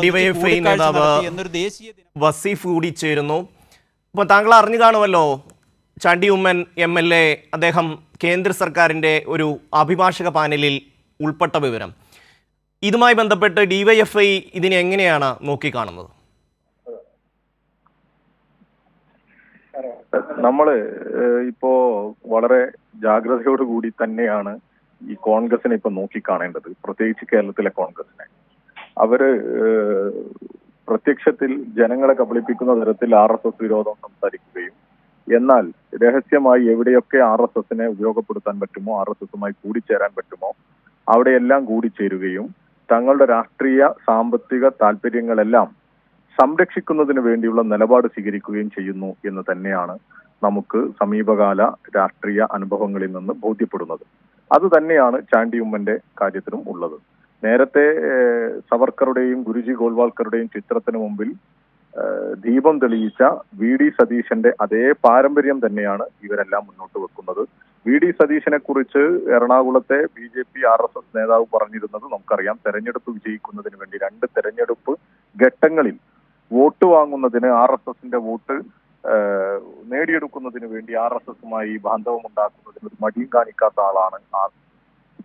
DYFI നേതാവ് വസീഫ് കൂടി ചേരുന്നു. ഇപ്പോൾ താങ്കൾ അറിഞ്ഞു കാണുമല്ലോ, ചാണ്ടി ഉമ്മൻ MLA അദ്ദേഹം കേന്ദ്ര സർക്കാരിൻ്റെ ഒരു അഭിഭാഷക പാനലിൽ ഉൾപ്പെട്ട വിവരം. ഇതുമായി ബന്ധപ്പെട്ട് ഡിവൈഎഫ്ഐ ഇതിനെ എങ്ങനെയാണ് നോക്കിക്കാണുന്നത്? നമ്മൾ ഇപ്പോ വളരെ ജാഗ്രതയോടുകൂടി തന്നെയാണ് ഈ കോൺഗ്രസിനെ ഇപ്പൊ നോക്കിക്കാണേണ്ടത്, പ്രത്യേകിച്ച് കേരളത്തിലെ കോൺഗ്രസിനെ. അവര് പ്രത്യക്ഷത്തിൽ ജനങ്ങളെ കബളിപ്പിക്കുന്ന തരത്തിൽ RSS വിരോധം സംസാരിക്കുകയും എന്നാൽ രഹസ്യമായി എവിടെയൊക്കെ RSSനെ ഉപയോഗപ്പെടുത്താൻ പറ്റുമോ, RSSുമായി കൂടിച്ചേരാൻ പറ്റുമോ അവിടെയെല്ലാം കൂടിച്ചേരുകയും തങ്ങളുടെ രാഷ്ട്രീയ സാമ്പത്തിക താല്പര്യങ്ങളെല്ലാം സംരക്ഷിക്കുന്നതിന് വേണ്ടിയുള്ള നിലപാട് സ്വീകരിക്കുകയും ചെയ്യുന്നു എന്ന് തന്നെയാണ് നമുക്ക് സമീപകാല രാഷ്ട്രീയ അനുഭവങ്ങളിൽ നിന്ന് ബോധ്യപ്പെടുന്നത്. അത് തന്നെയാണ് ചാണ്ടി ഉമ്മന്റെ കാര്യത്തിലും ഉള്ളത്. നേരത്തെ സവർക്കറുടെയും ഗുരുജി ഗോൾവാൾക്കറുടെയും ചിത്രത്തിന് മുമ്പിൽ ദീപം തെളിയിച്ച VD സതീശന്റെ അതേ പാരമ്പര്യം തന്നെയാണ് ഇവരെല്ലാം മുന്നോട്ട് വെക്കുന്നത്. VD സതീശനെ കുറിച്ച് എറണാകുളത്തെ BJP RSS നേതാവ് പറഞ്ഞിരുന്നത് നമുക്കറിയാം. തെരഞ്ഞെടുപ്പ് വിജയിക്കുന്നതിന് വേണ്ടി 2 തെരഞ്ഞെടുപ്പ് ഘട്ടങ്ങളിൽ വോട്ട് വാങ്ങുന്നതിന്, RSSന്റെ വോട്ട് നേടിയെടുക്കുന്നതിന് വേണ്ടി RSSുമായി ബാന്ധവം ഉണ്ടാക്കുന്നതിന് ഒരു മടിയും കാണിക്കാത്ത ആളാണ്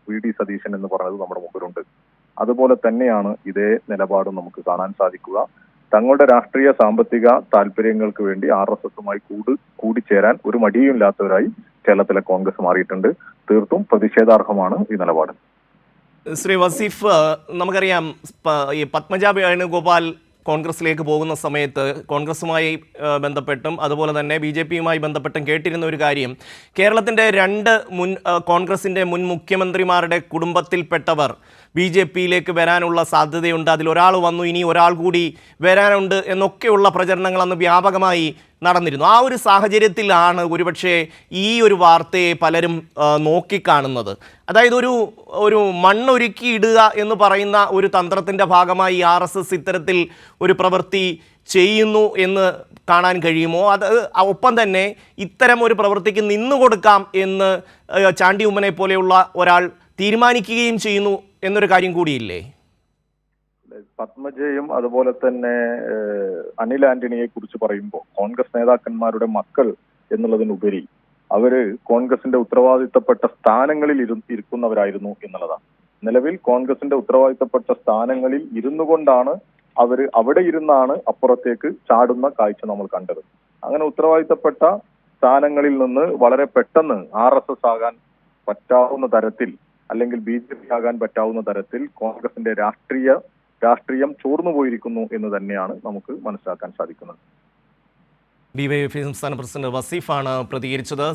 VD സതീശൻ എന്ന് പറഞ്ഞത് നമ്മുടെ മുമ്പിലുണ്ട്. അതുപോലെ തന്നെയാണ് ഇതേ നിലപാടും നമുക്ക് കാണാൻ സാധിക്കുക. തങ്ങളുടെ രാഷ്ട്രീയ സാമ്പത്തിക താല്പര്യങ്ങൾക്ക് വേണ്ടി RSSുമായി കൂടിച്ചേരാൻ ഒരു മടിയുമില്ലാത്തവരായി കേരളത്തിലെ കോൺഗ്രസ് മാറിയിട്ടുണ്ട്. തീർത്തും പ്രതിഷേധാർഹമാണ് ഈ നിലപാട്. ശ്രീ വസീഫ്, നമുക്കറിയാം ഈ പത്മജ വേണുഗോപാൽ കോൺഗ്രസിലേക്ക് പോകുന്ന സമയത്ത് കോൺഗ്രസുമായി ബന്ധപ്പെട്ടും അതുപോലെ തന്നെ BJPയുമായി ബന്ധപ്പെട്ടും കേട്ടിരുന്ന ഒരു കാര്യം, കേരളത്തിൻ്റെ 2 കോൺഗ്രസിൻ്റെ മുൻ മുഖ്യമന്ത്രിമാരുടെ കുടുംബത്തിൽപ്പെട്ടവർ BJPയിലേക്ക് വരാനുള്ള സാധ്യതയുണ്ട്, അതിലൊരാൾ വന്നു, ഇനി ഒരാൾ കൂടി വരാനുണ്ട് എന്നൊക്കെയുള്ള പ്രചരണങ്ങൾ അന്ന് വ്യാപകമായി നടന്നിരുന്നു. ആ ഒരു സാഹചര്യത്തിലാണ് ഒരുപക്ഷെ ഈ ഒരു വാർത്തയെ പലരും നോക്കിക്കാണുന്നത്. അതായത് ഒരു മണ്ണൊരുക്കി ഇടുക എന്ന് പറയുന്ന ഒരു തന്ത്രത്തിൻ്റെ ഭാഗമായി RSS ഇത്തരത്തിൽ ഒരു പ്രവൃത്തി ചെയ്യുന്നു എന്ന് കാണാൻ കഴിയുമോ? അത് ഒപ്പം തന്നെ ഇത്തരം ഒരു പ്രവൃത്തിക്ക് നിന്നുകൊടുക്കാം എന്ന് ചാണ്ടി ഉമ്മനെ പോലെയുള്ള ഒരാൾ തീരുമാനിക്കുകയും ചെയ്യുന്നു എന്നൊരു കാര്യം കൂടിയില്ലേ? പത്മജയും അതുപോലെ തന്നെ അനിൽ ആന്റണിയെ കുറിച്ച് പറയുമ്പോൾ കോൺഗ്രസ് നേതാക്കന്മാരുടെ മക്കൾ എന്നുള്ളതിനുപരി അവര് കോൺഗ്രസിന്റെ ഉത്തരവാദിത്തപ്പെട്ട സ്ഥാനങ്ങളിൽ ഇരിക്കുന്നവരായിരുന്നു എന്നുള്ളതാണ്. നിലവിൽ കോൺഗ്രസിന്റെ ഉത്തരവാദിത്തപ്പെട്ട സ്ഥാനങ്ങളിൽ ഇരുന്നു കൊണ്ടാണ് അവര് അവിടെ ഇരുന്നാണ് അപ്പുറത്തേക്ക് ചാടുന്ന കാഴ്ച നമ്മൾ കണ്ടത്. അങ്ങനെ ഉത്തരവാദിത്തപ്പെട്ട സ്ഥാനങ്ങളിൽ നിന്ന് വളരെ പെട്ടെന്ന് RSS ആകാൻ പറ്റാവുന്ന തരത്തിൽ അല്ലെങ്കിൽ BJP ആകാൻ പറ്റാവുന്ന തരത്തിൽ കോൺഗ്രസിന്റെ രാഷ്ട്രീയം ചോർന്നു പോയിരിക്കുന്നു എന്ന് തന്നെയാണ് നമുക്ക് മനസ്സിലാക്കാൻ സാധിക്കുന്നത്. ഡിവൈഎഫ്ഐ സംസ്ഥാന പ്രസിഡന്റ് വസീഫാണ് പ്രതികരിച്ചത്.